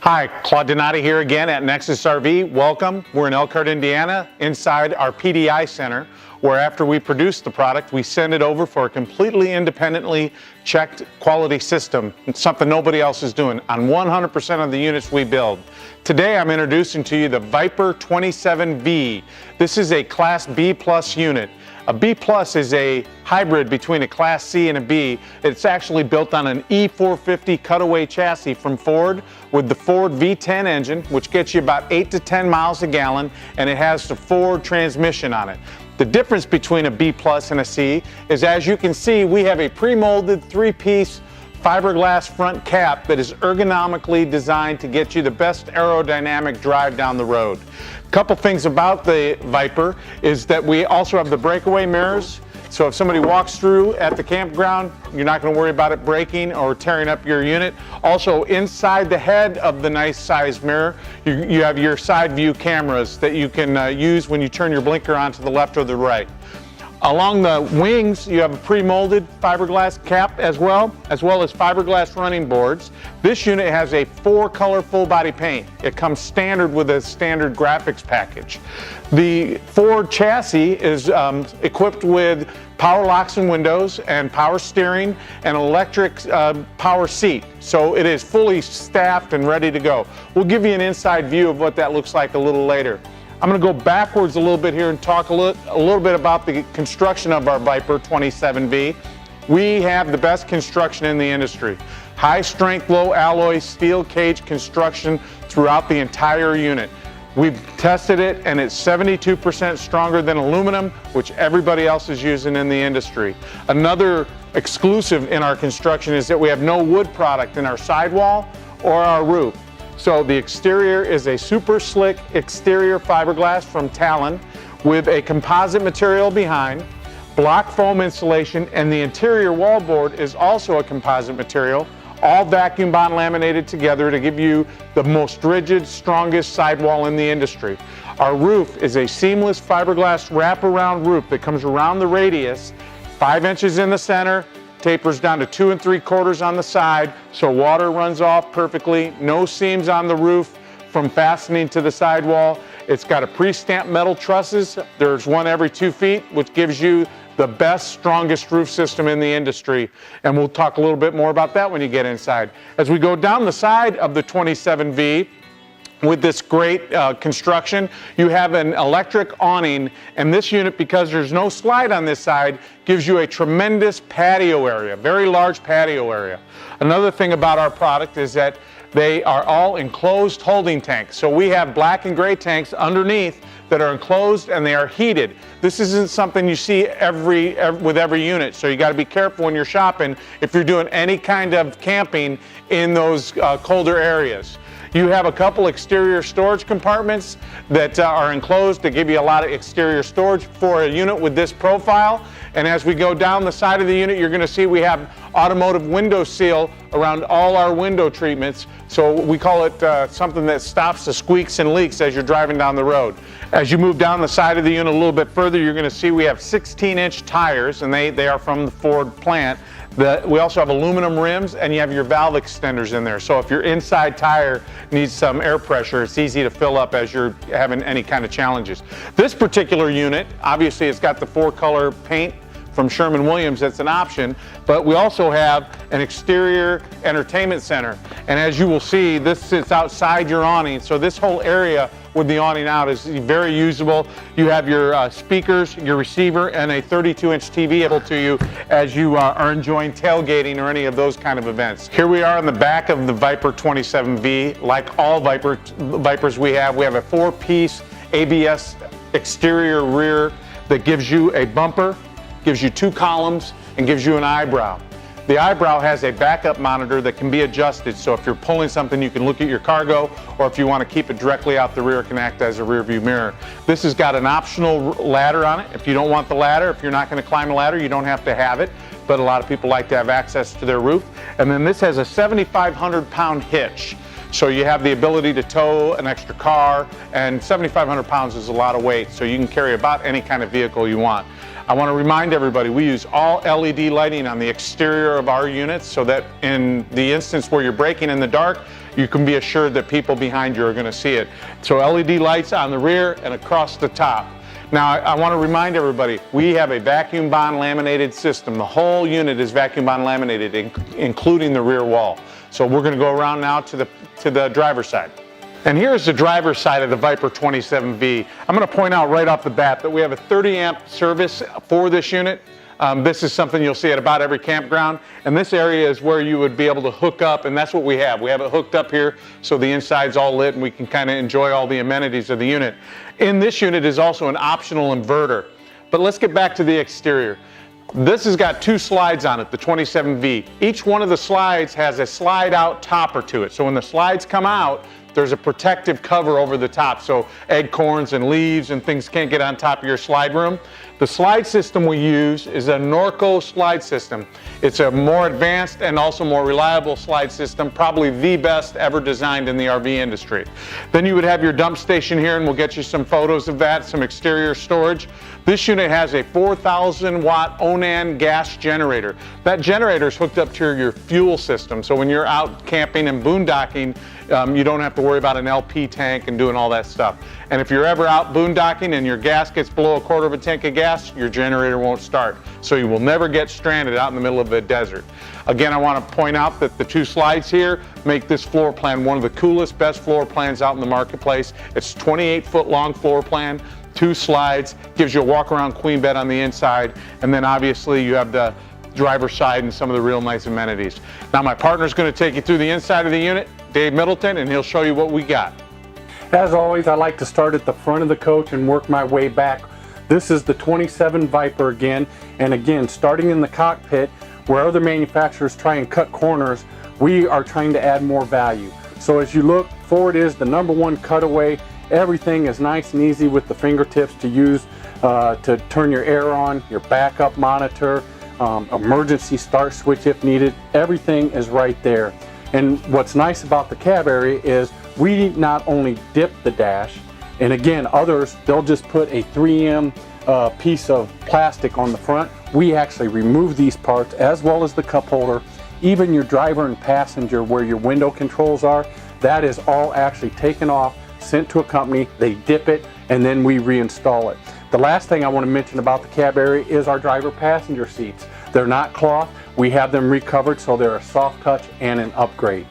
Hi, Claude Donati here again at Nexus RV. Welcome. We're in Elkhart, Indiana, inside our PDI center, where after we produce the product, we send it over for a completely independently checked quality system. It's something nobody else is doing on 100% of the units we build. Today, I'm introducing to you the Viper 27V. This is a Class B Plus unit. A B Plus is a hybrid between a Class C and a B. It's actually built on an E450 cutaway chassis from Ford with the Ford V10 engine, which gets you about 8 to 10 miles a gallon, and it has the Ford transmission on it. The difference between a B Plus and a C is, as you can see, we have a pre-molded 3-piece fiberglass front cap that is ergonomically designed to get you the best aerodynamic drive down the road. A couple things about the Viper is that we also have the breakaway mirrors. So if somebody walks through at the campground, you're not going to worry about it breaking or tearing up your unit. Also, inside the head of the nice size mirror, you have your side view cameras that you can use when you turn your blinker on to the left or the right. Along the wings, you have a pre-molded fiberglass cap as well as fiberglass running boards. This unit has a 4-color full-body paint. It comes standard with a standard graphics package. The Ford chassis is equipped with power locks and windows and power steering and electric power seat. So it is fully staffed and ready to go. We'll give you an inside view of what that looks like a little later. I'm going to go backwards a little bit here and talk a little bit about the construction of our Viper 27V. We have the best construction in the industry. High strength, low alloy steel cage construction throughout the entire unit. We've tested it and it's 72% stronger than aluminum, which everybody else is using in the industry. Another exclusive in our construction is that we have no wood product in our sidewall or our roof. So the exterior is a super slick exterior fiberglass from Talon with a composite material behind, block foam insulation, and the interior wallboard is also a composite material, all vacuum bond laminated together to give you the most rigid, strongest sidewall in the industry. Our roof is a seamless fiberglass wraparound roof that comes around the radius, 5 inches in the center, tapers down to 2 3/4 on the side, so water runs off perfectly. No seams on the roof from fastening to the sidewall. It's got a pre-stamped metal trusses. There's one every 2 feet, which gives you the best, strongest roof system in the industry. And we'll talk a little bit more about that when you get inside. As we go down the side of the 27V, with this great construction, you have an electric awning, and this unit, because there's no slide on this side, gives you a tremendous patio area, very large patio area. Another thing about our product is that they are all enclosed holding tanks. So we have black and gray tanks underneath that are enclosed and they are heated. This isn't something you see with every unit, so you got to be careful when you're shopping if you're doing any kind of camping in those colder areas. You have a couple exterior storage compartments that are enclosed to give you a lot of exterior storage for a unit with this profile. And as we go down the side of the unit, you're going to see we have automotive window seal around all our window treatments. So we call it something that stops the squeaks and leaks as you're driving down the road. As you move down the side of the unit a little bit further, you're going to see we have 16-inch tires, and they are from the Ford plant. We also have aluminum rims, and you have your valve extenders in there. So if your inside tire needs some air pressure, it's easy to fill up as you're having any kind of challenges. This particular unit, obviously it's got the 4-color paint from Sherwin-Williams, that's an option, but we also have an exterior entertainment center. And as you will see, this sits outside your awning, so this whole area with the awning out is very usable. You have your speakers, your receiver, and a 32-inch TV able to you as you are enjoying tailgating or any of those kind of events. Here we are in the back of the Viper 27V. Like all Vipers we have a 4-piece ABS exterior rear that gives you a bumper, gives you 2 columns, and gives you an eyebrow. The eyebrow has a backup monitor that can be adjusted, so if you're pulling something you can look at your cargo, or if you want to keep it directly out the rear, it can act as a rear view mirror. This has got an optional ladder on it. If you don't want the ladder, if you're not going to climb a ladder, you don't have to have it, but a lot of people like to have access to their roof. And then this has a 7,500-pound hitch. So you have the ability to tow an extra car, and 7,500 pounds is a lot of weight, so you can carry about any kind of vehicle you want. I want to remind everybody, we use all LED lighting on the exterior of our units so that in the instance where you're braking in the dark, you can be assured that people behind you are going to see it. So LED lights on the rear and across the top. Now, I want to remind everybody, we have a vacuum bond laminated system. The whole unit is vacuum bond laminated, including the rear wall. So we're going to go around now to the driver's side. And here's the driver's side of the Viper 27V. I'm going to point out right off the bat that we have a 30 amp service for this unit. This is something you'll see at about every campground, and this area is where you would be able to hook up, and that's what we have. We have it hooked up here so the inside's all lit and we can kind of enjoy all the amenities of the unit. In this unit is also an optional inverter. But let's get back to the exterior. This has got 2 slides on it, the 27V. Each one of the slides has a slide out topper to it. So when the slides come out, there's a protective cover over the top, so acorns and leaves and things can't get on top of your slide room. The slide system we use is a Norco slide system. It's a more advanced and also more reliable slide system, probably the best ever designed in the RV industry. Then you would have your dump station here, and we'll get you some photos of that, some exterior storage. This unit has a 4,000 watt Onan gas generator. That generator is hooked up to your fuel system, so when you're out camping and boondocking, you don't have to worry about an LP tank and doing all that stuff. And if you're ever out boondocking and your gas gets below a quarter of a tank of gas, your generator won't start. So you will never get stranded out in the middle of the desert. Again, I want to point out that the 2 slides here make this floor plan one of the coolest, best floor plans out in the marketplace. It's 28-foot long floor plan, 2 slides, gives you a walk-around queen bed on the inside, and then obviously you have the driver's side and some of the real nice amenities. Now my partner's going to take you through the inside of the unit, Dave Middleton, and he'll show you what we got. As always, I like to start at the front of the coach and work my way back. This is the 27 Viper again, and again, starting in the cockpit, where other manufacturers try and cut corners, we are trying to add more value. So as you look, forward is the #1 cutaway. Everything is nice and easy with the fingertips to use to turn your air on, your backup monitor, emergency start switch if needed. Everything is right there. And what's nice about the cab area is we not only dip the dash, and again, others, they'll just put a 3M piece of plastic on the front. We actually remove these parts as well as the cup holder. Even your driver and passenger where your window controls are, that is all actually taken off, sent to a company, they dip it, and then we reinstall it. The last thing I want to mention about the cab area is our driver passenger seats. They're not cloth. We have them recovered, so they're a soft touch and an upgrade.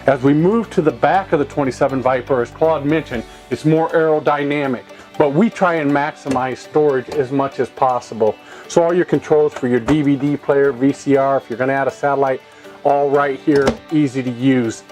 As we move to the back of the 27 Viper, as Claude mentioned, it's more aerodynamic, but we try and maximize storage as much as possible. So all your controls for your DVD player, VCR, if you're going to add a satellite, all right here, easy to use.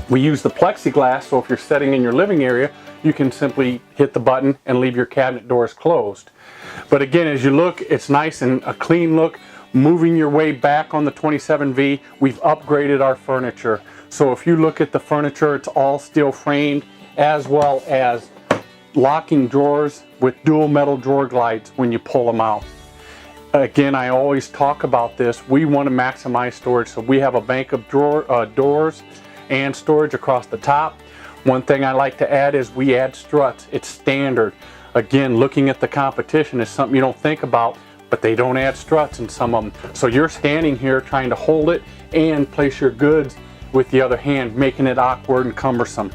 We use the plexiglass, so if you're sitting in your living area, you can simply hit the button and leave your cabinet doors closed. But again, as you look, it's nice and a clean look. Moving your way back on the 27V, we've upgraded our furniture. So if you look at the furniture, it's all steel framed, as well as locking drawers with dual metal drawer glides when you pull them out. Again, I always talk about this. We want to maximize storage, so we have a bank of doors and storage across the top. One thing I like to add is we add struts. It's standard. Again, looking at the competition is something you don't think about, but they don't add struts in some of them. So you're standing here trying to hold it and place your goods with the other hand, making it awkward and cumbersome.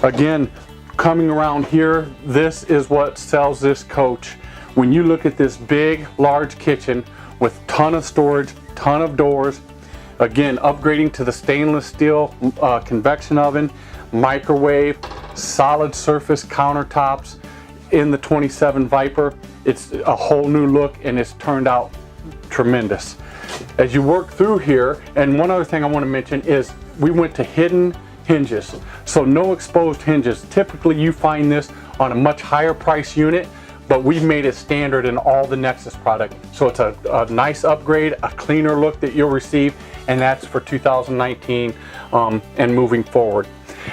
Again, coming around here, this is what sells this coach. When you look at this big, large kitchen with ton of storage, ton of doors, again, upgrading to the stainless steel convection oven, microwave, solid surface countertops in the 27 Viper. It's a whole new look and it's turned out tremendous. As you work through here, and one other thing I want to mention is we went to hidden hinges. So no exposed hinges. Typically you find this on a much higher price unit, but we've made it standard in all the Nexus product. So it's a nice upgrade, a cleaner look that you'll receive, and that's for 2019 and moving forward.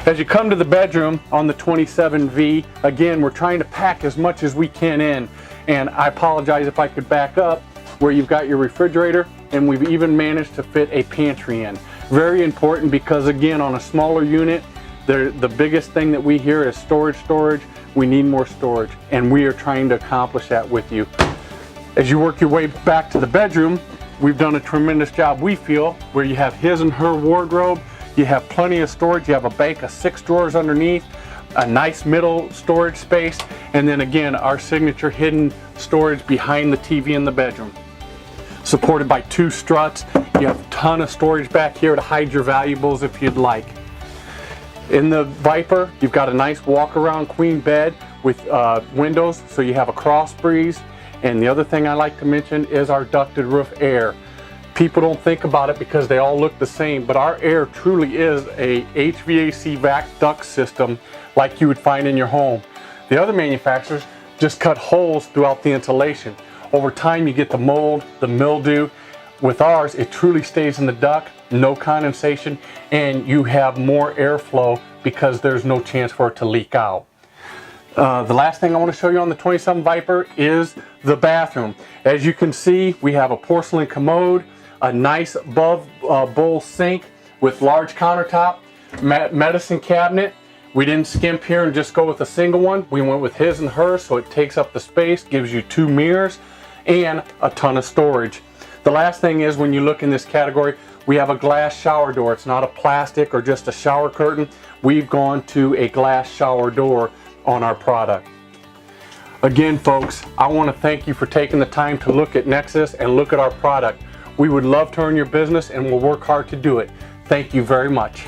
As you come to the bedroom on the 27V, again, we're trying to pack as much as we can in. And I apologize if I could back up, where you've got your refrigerator, and we've even managed to fit a pantry in. Very important, because again, on a smaller unit, the biggest thing that we hear is storage. We need more storage, and we are trying to accomplish that with you. As you work your way back to the bedroom, we've done a tremendous job, we feel, where you have his and her wardrobe. You have plenty of storage. You have a bank of 6 drawers underneath, a nice middle storage space, and then again, our signature hidden storage behind the TV in the bedroom. Supported by 2 struts. You have a ton of storage back here to hide your valuables if you'd like. In the Viper, you've got a nice walk-around queen bed with windows, so you have a cross breeze. And the other thing I like to mention is our ducted roof air. People don't think about it because they all look the same, but our air truly is a HVAC vac duct system like you would find in your home. The other manufacturers just cut holes throughout the insulation. Over time you get the mold, the mildew. With ours, it truly stays in the duct, no condensation, and you have more airflow because there's no chance for it to leak out. The last thing I want to show you on the 27 Viper is the bathroom. As you can see, we have a porcelain commode, a nice above bowl sink with large countertop, medicine cabinet. We didn't skimp here and just go with a single one. We went with his and hers, so it takes up the space, gives you 2 mirrors, and a ton of storage. The last thing is, when you look in this category, we have a glass shower door. It's not a plastic or just a shower curtain. We've gone to a glass shower door on our product. Again, folks, I want to thank you for taking the time to look at Nexus and look at our product. We would love to earn your business and we'll work hard to do it. Thank you very much.